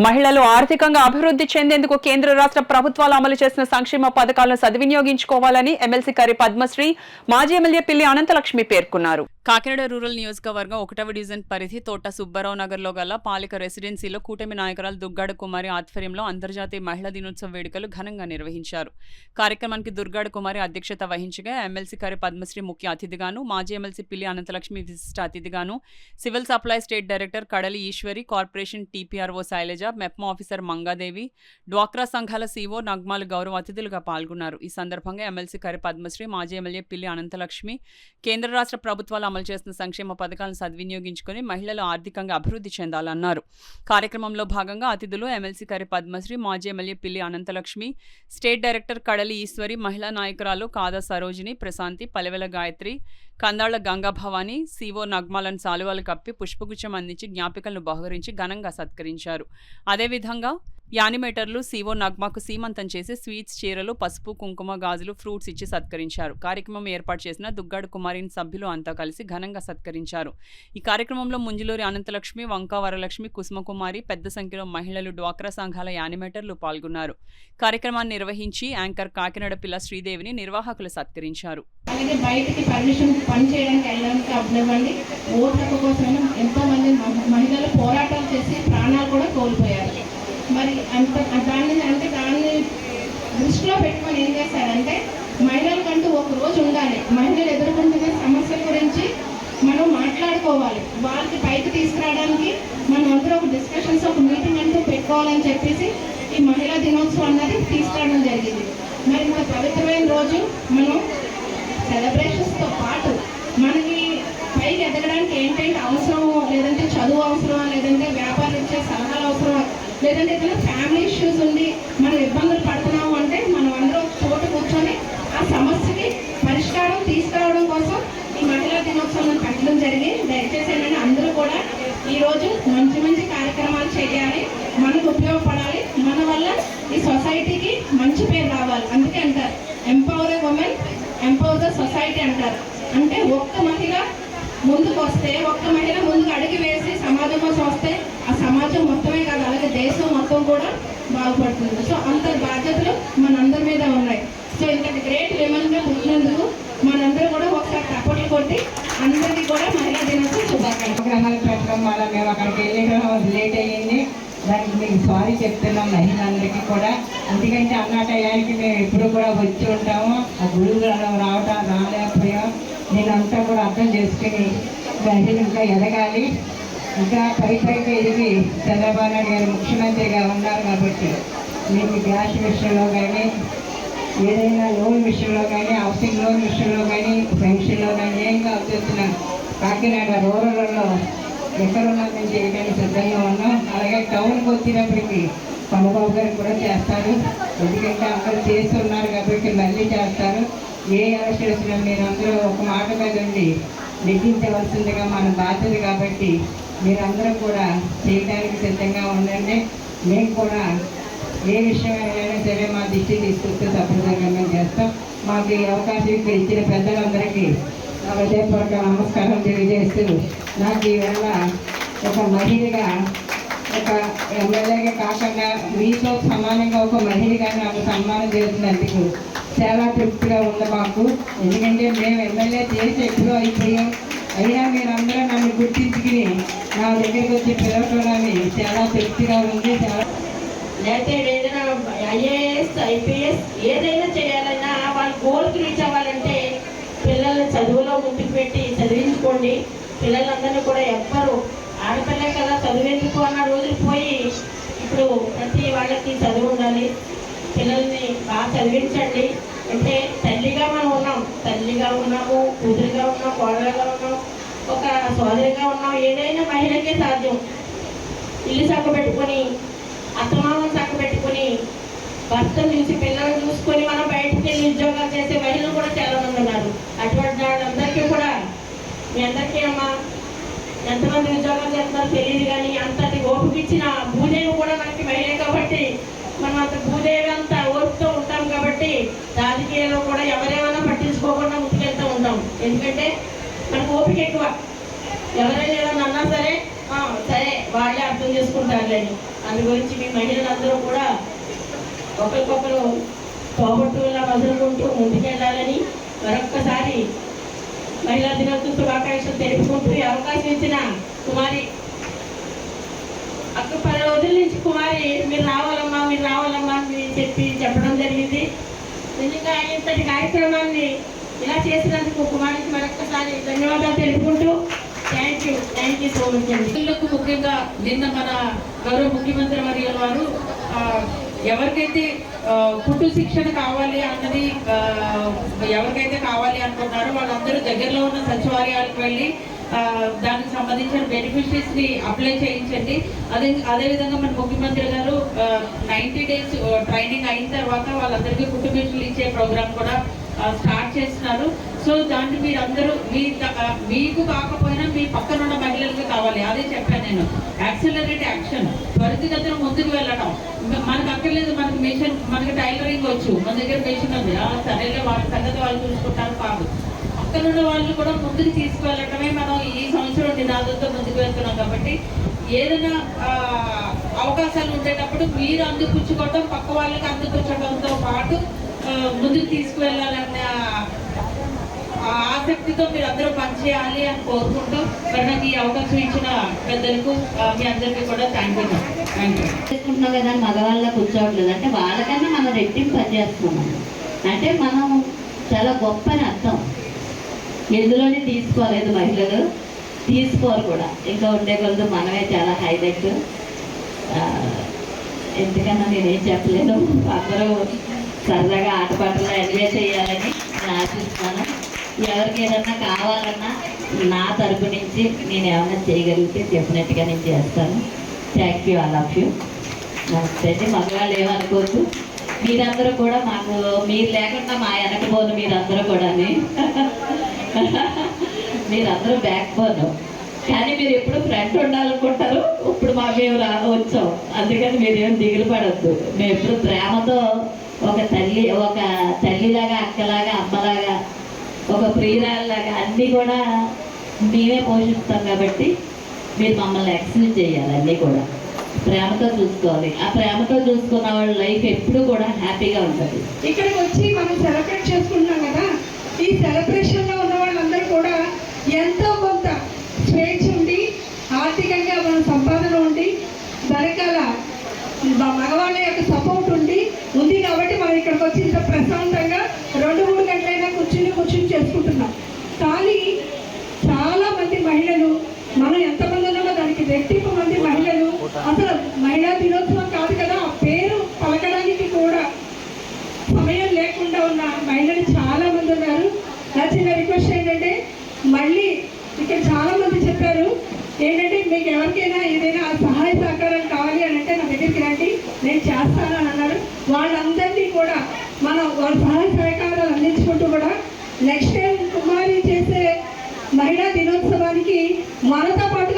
మహిళలు ఆర్థికంగా అభివృద్ధి చెందేందుకు కేంద్ర రాష్ట్ర ప్రభుత్వాలు అమలు చేసిన సంక్షేమ పథకాలను సద్వినియోగించుకోవాలని ఎమ్మెల్సీ కరి పద్మశ్రీ మాజీ ఎమ్మెల్యే పిల్లి అనంతలక్ష్మి పేర్కొన్నారు. కాకినాడ రూరల్ నియోజకవర్గం 1వ డివిజన్ పరిధి తోట సుబ్బారావు నగర్లో గల పాలిక రెసిడెన్సీలో కూటమి నాయకురాలు దుగ్గాడ కుమారి ఆధ్వర్యంలో అంతర్జాతీయ మహిళా దినోత్సవ వేడుకలు ఘనంగా నిర్వహించారు. కార్యక్రమానికి దుర్గాడ కుమారి అధ్యక్షత వహించగా ఎమ్మెల్సీ కరి పద్మశ్రీ ముఖ్య అతిథిగాను, మాజీ ఎమ్మెల్సీ పిల్లి అనంతలక్ష్మి విశిష్ట అతిథిగాను, civil supply state director Kadali Eshwari, corporation TPRO Sailaja, MEPMA officer Mangadevi, డ్వాక్రా సంఘాల సీఓ నగ్మాలు గౌరవ అతిథులుగా పాల్గొన్నారు. ఈ సందర్భంగా ఎమ్మెల్సీ కరి పద్మశ్రీ, మాజీ ఎమ్మెల్యే పిల్లి అనంతలక్ష్మి కేంద్ర రాష్ట్ర ప్రభుత్వాలు అమలు చేస్తున్న సంక్షేమ పథకాలను సద్వినియోగించుకుని మహిళలు ఆర్థికంగా అభివృద్ధి చెందాలన్నారు. కార్యక్రమంలో భాగంగా అతిథులు ఎమ్మెల్సీ కరి పద్మశ్రీ, మాజీ ఎమ్మెల్యే పిల్లి అనంతలక్ష్మి, స్టేట్ డైరెక్టర్ కడలి ఈశ్వరి, మహిళా నాయకురాలు కాదా సరోజిని, ప్రశాంతి, పలెవెల గాయత్రి, కందాళ్ల గంగా భవాని, సీఓ నగ్మాలను సాలువాలు కప్పి పుష్పగుచ్చం అందించి జ్ఞాపికలను బహుకరించి ఘనంగా సత్కరించారు. అదేవిధంగా యానిమేటర్లు సీఓ నగ్మాకు సీమంతం చేసి స్వీట్స్, చీరలు, పసుపు, కుంకుమ, గాజులు, ఫ్రూట్స్ ఇచ్చి సత్కరించారు. కార్యక్రమం ఏర్పాటు చేసిన దుగ్గాడు కుమారిని సభ్యులు అంతా కలిసి ఘనంగా సత్కరించారు. ఈ కార్యక్రమంలో ముంజులూరి అనంతలక్ష్మి, వంకా వరలక్ష్మి, కుసుమకుమారి, పెద్ద సంఖ్యలో మహిళలు, డ్వాక్రా సంఘాల యానిమేటర్లు పాల్గొన్నారు. కార్యక్రమాన్ని నిర్వహించి యాంకర్ కాకినాడ పిల్ల శ్రీదేవిని నిర్వాహకులు సత్కరించారు. బయటికి పర్మిషన్ పని చేయడానికి వెళ్ళడానికి అవ్వండి, ఓట్ల కోసం ఎంతో మంది మహిళలు పోరాటాలు చేసి ప్రాణాలు కూడా కోల్పోయారు. మరి దాన్ని దృష్టిలో పెట్టుకొని ఏం చేశారంటే మహిళలకంటూ ఒక రోజు ఉండాలి, మహిళలు ఎదుర్కొంటున్న సమస్యల గురించి మనం మాట్లాడుకోవాలి, వాళ్ళకి పైకి తీసుకురావడానికి మనం అందరూ ఒక డిస్కషన్స్, ఒక మీటింగ్ అంటూ పెట్టుకోవాలని చెప్పేసి ఈ మహిళా దినోత్సవం అన్నది తీసుకురావడం జరిగింది. మరి ఇంత పవిత్రమైన రోజు మనం సెలబ్రేషన్స్తో పాటు మనకి పైకి ఎదగడానికి ఏంటంటే అవసరమో, లేదంటే చదువు అవసరమా, లేదంటే వ్యాపారం ఇచ్చే సలహాలు అవసరమా, లేదంటే ఏదైనా ఫ్యామిలీ ఇష్యూస్ ఉండి మనం ఇబ్బందులు పడుతున్నాము అంటే మనం అందరూ చోటు కూర్చొని ఆ సమస్యకి పరిష్కారం తీసుకురావడం కోసం ఈ మహిళా దినోత్సవం పెట్టడం జరిగింది. దయచేసి ఏంటంటే అందరూ కూడా ఈరోజు మంచి మంచి కార్యక్రమాలు చేయాలి, మనకు ఉపయోగపడాలి, మన వల్ల ఈ సొసైటీకి మంచి పేరు రావాలి. అందుకే అంటారు empower a women empower the society అంటారు. అంటే ఒక్క మహిళ ముందుకు వస్తే, ఒక్క మహిళ ముందుకు అడుగు వేసి సమాజం కోసం వస్తే ఆ సమాజం మొత్తమే కాదు, అలాగే దేశం మొత్తం కూడా బాగుపడుతుంది. సో అంత బాధ్యతలు మనందరి మీద ఉన్నాయి. సో ఇంతటి గ్రేట్ విమెన్గా పుట్టినందుకు మనందరూ కూడా ఒకసారి తప్పట్లు కొట్టి అందరికీ కూడా మహిళా దినోత్సవ శుభాకాంక్షలు. పెట్టడం వల్ల మేము అక్కడికి వెళ్ళడం లేట్ అయ్యింది, దానికి మీకు సారీ చెప్తున్నాం మహిళలందరికీ కూడా. ఎందుకంటే అన్న టయానికి మేము ఎప్పుడు కూడా వచ్చి ఉంటాము, ఆ గురువు రాలేకపోయాం. నేనంతా కూడా అర్థం చేసుకుని మహిళలు ఇంకా ఎదగాలి, ఇంకా పైకి ఎదిగి చంద్రబాబు నాయుడు గారు ముఖ్యమంత్రిగా ఉన్నారు కాబట్టి మీకు గ్యాస్ విషయంలో కానీ, ఏదైనా లోన్ విషయంలో కానీ, హౌసింగ్ లోన్ విషయంలో కానీ, పెన్షన్లో కానీ ఏం కావాల్సిన కాకినాడ రూరల్లో ఎక్కడున్నా మేము చేయడానికి సిద్ధంగా ఉన్నాం. అలాగే టౌన్కి వచ్చినప్పటికీ చంద్రబాబు గారు కూడా చేస్తారు, ఎందుకంటే అందరూ చేస్తున్నారు కాబట్టి మళ్ళీ చేస్తారు. ఏ ఎలక్షన్స్లో మీరందరూ ఒక మాట మీద ఉండి నెగ్గించవలసిందిగా మన బాధ్యత కాబట్టి మీరందరూ కూడా చేయడానికి సిద్ధంగా ఉండండి. మేము కూడా ఏ విషయమైనా సరే మా దృష్టి తీసుకొస్తే తప్పనిసరిగా మేము చేస్తాం. మాకు ఈ అవకాశం ఇచ్చిన పెద్దలందరికీ హృదయపూర్వక నమస్కారం తెలియజేస్తూ, నాకు ఈవేళ ఒక మహిళగా, ఒక ఎమ్మెల్యేగా కాకుండా మీతో సమానంగా ఒక మహిళగా నాకు సన్మానం చేసినందుకు చాలా తృప్తిగా ఉంది మాకు. ఎందుకంటే మేము ఎమ్మెల్యే చేసి ఎప్పుడూ అయిపోయాం, అయినా మీరందరూ నన్ను గుర్తించుకుని నా దగ్గరికి వచ్చి పిలవడానికి చాలా తృప్తిగా ఉంది. చాలా లేకపోతే ఏదైనా ఐఏఎస్, ఐపీఎస్ ఏదైనా చేయాలన్నా వాళ్ళ గోల్కి రీచ్ అవ్వాలంటే పిల్లల్ని చదువులో ముందుకు పెట్టి చదివించుకోండి. పిల్లలందరినీ కూడా ఎవ్వరు ఆడపిల్లే కదా చదివేందుకు అన్న రోజులు పోయి ఇప్పుడు ప్రతి వాళ్ళకి చదువు ఉండాలి. పిల్లల్ని బాగా చదివించండి. అంటే తల్లిగా మనం ఉన్నాం, తల్లిగా ఉన్నాము, కూతురుగా ఉన్నాం, కోడలుగా ఉన్నాం, ఒక సోదరిగా ఉన్నాం. ఏదైనా మహిళకే సాధ్యం. ఇల్లు చక్కబెట్టుకొని, అత్తమామను చక్కబెట్టుకొని, భర్తను చూసి, పిల్లలను చూసుకొని మనం బయటకు వెళ్ళి ఉద్యోగాలు చేసే మహిళలు కూడా చాలామంది ఉన్నారు. అటువంటి వాళ్ళందరికీ కూడా మీ అందరికీ అమ్మా ఎంతమంది ఉద్యోగాలు చేస్తున్నారో తెలియదు, కానీ అంతటి ఓపిక ఇచ్చిన భూదేవి కూడా మనకి మహిళే కాబట్టి మనం అంత భూదేవి అంత ఓపికతో ఉంటాం కాబట్టి రాజకీయాల్లో కూడా ఎవరేమైనా పట్టించుకోకుండా ముందుకెళ్తూ ఉంటాం. ఎందుకంటే మనకు ఓపిక ఎక్కువ. ఎవరైనా ఏదైనా అన్నా సరే సరే వాళ్ళే అర్థం చేసుకుంటారులేని అందు గురించి మీ మహిళలందరూ కూడా ఒకరికొకరు తోబట్టులా మదులుకుంటూ ముందుకెళ్ళాలని మరొక్కసారి మహిళా దినోత్సవ శుభాకాంక్షలు తెలుపుకుంటూ ఈ అవకాశం ఇచ్చిన కుమారి అక్క 10 రోజుల నుంచి కుమారి మీరు రావాలమ్మా అని చెప్పడం జరిగింది. నిజంగా ఇంతటి కార్యక్రమాన్ని ఇలా చేసినందుకు కుమారికి మరొక్కసారి ధన్యవాదాలు తెలుపుకుంటూ థ్యాంక్ యూ సో మచ్ అండి. పిల్లలకు ముఖ్యంగా నిన్న మన గౌరవ ముఖ్యమంత్రి వర్యుల వారు ఎవరికైతే కుట్టు శిక్షణ కావాలి అన్నది ఎవరికైతే కావాలి అనుకుంటారో వాళ్ళందరూ దగ్గరలో ఉన్న సచివాలయాలకు వెళ్ళి దానికి సంబంధించిన బెనిఫిషరీస్ ని అప్లై చేయించండి. అదేవిధంగా మన ముఖ్యమంత్రి గారు 90 days ట్రైనింగ్ అయిన తర్వాత వాళ్ళందరికీ కుట్టు మిషన్లు ఇచ్చే ప్రోగ్రామ్ కూడా స్టార్ట్ చేస్తున్నారు. సో దాన్ని మీరందరూ మీకు కాకపోయినా మీ పక్కన ఉన్న మహిళలకు కావాలి. అదే చెప్పాను నేను, యాక్సిలరేట్ యాక్షన్, త్వరితగతిన ముందుకు వెళ్ళడం. మనకు అక్కర్లేదు, మనకి టైలరింగ్ వచ్చు, మన దగ్గర మెషిన్ ఉంది, సరేలే వాళ్ళ సంగతి వాళ్ళు చూసుకుంటారు కాదు. పక్కనున్న వాళ్ళు కూడా ముందుకు తీసుకువెళ్ళటమే మనం ఈ సంవత్సరం నినాదంతో ముందుకు వెళ్తున్నాం. కాబట్టి ఏదైనా అవకాశాలు ఉండేటప్పుడు మీరు అందిపుచ్చుకోవడం, పక్క వాళ్ళకి అందిపుచ్చడంతో పాటు ముందుకు తీసుకువెళ్ళాలన్న ఆసక్తితో మీరు అందరూ పనిచేయాలి అని కోరుకుంటూ మరి నాకు ఈ అవకాశం ఇచ్చిన పెద్దలకు మీ అందరికీ కూడా థ్యాంక్ యూ. చేసుకుంటున్నాం కదా, మగవాళ్ళ కూర్చోవట్లేదు అంటే వాళ్ళకన్నా మనం రెట్టింపు పనిచేస్తున్నాం అంటే మనం చాలా గొప్ప అని అర్థం. ఎందులోనే తీసుకోలేదు, మహిళలు తీసుకోరు కూడా. ఇంకా ఉండే కొలది మనమే చాలా హైలైట్. ఎందుకన్నా నేనేం చెప్పలేదు, అందరూ సరదాగా ఆటపాటలు ఎంజాయ్ చేయాలని నేను ఆశిస్తున్నాను. ఎవరికి ఏదన్నా కావాలన్నా నా తరపు నుంచి నేను ఏమైనా చేయగలిగితే డెఫినెట్గా నేను చేస్తాను. Thank you all of you. నమస్తే అండి. మగవాళ్ళు ఏమనుకోవద్దు, మీరందరూ కూడా మాకు, మీరు లేకుండా మా వెనకపోను మీరందరూ కూడా, మీరందరూ బ్యాక్ బోన్. కానీ మీరు ఎప్పుడు ఫ్రంట్ ఉండాలనుకుంటారు. ఇప్పుడు మేము వచ్చాం, అందుకని మీరేం దిగులు పడద్దు. మేము ఎప్పుడు ప్రేమతో ఒక తల్లిలాగా, అక్కలాగా, అమ్మలాగా, ఒక ప్రియురాల్లాగా అన్నీ కూడా మేమే పోషిస్తాం. కాబట్టి మీరు మమ్మల్ని యాక్సెప్ట్ చేయాలి, అన్నీ కూడా ప్రేమతో చూసుకోవాలి. ఆ ప్రేమతో చూసుకున్న వాళ్ళ లైఫ్ ఎప్పుడు కూడా హ్యాపీగా ఉంటుంది. ఇక్కడికి వచ్చి మనం సెలబ్రేట్ చేసుకుంటున్నాం కదా, ఈ సెలబ్రేషన్లో ఉన్న వాళ్ళందరూ కూడా ఎంతో కొంత స్వేచ్ఛ ఉండి, ఆర్థికంగా మన సంపాదన ఉండి, వెనకాల మగవాళ్ళ యొక్క సపోర్ట్ ఉంది కాబట్టి మనం ఇక్కడికి వచ్చి ఇంత ప్రశాంతంగా 2-3 గంటలైనా కూర్చుని చేసుకుంటున్నాం. కానీ చాలామంది మహిళలు, మనం ఎంతమంది ఉన్నామో దానికి రెట్టింపు మంది మహిళలు అసలు మహిళా దినోత్సవం కాదు కదా, ఆ పేరు పలకడానికి కూడా సమయం లేకుండా ఉన్న మహిళలు చాలామంది ఉన్నారు. నా చిన్న రిక్వెస్ట్ ఏంటంటే, మళ్ళీ ఇక్కడ చాలామంది చెప్పారు ఏంటంటే, మీకు ఎవరికైనా ఏదైనా సహాయ సహకారం కావాలి అని అంటే నా దగ్గరికి రండి, నేను చేస్తానని అన్నారు. వాళ్ళందరినీ కూడా మనం వాళ్ళ సహాయ సహకారాలు అందించుకుంటూ కూడా నెక్స్ట్ టైం కుమారి చేసే మహిళా దినోత్సవానికి మనతో పాటుగా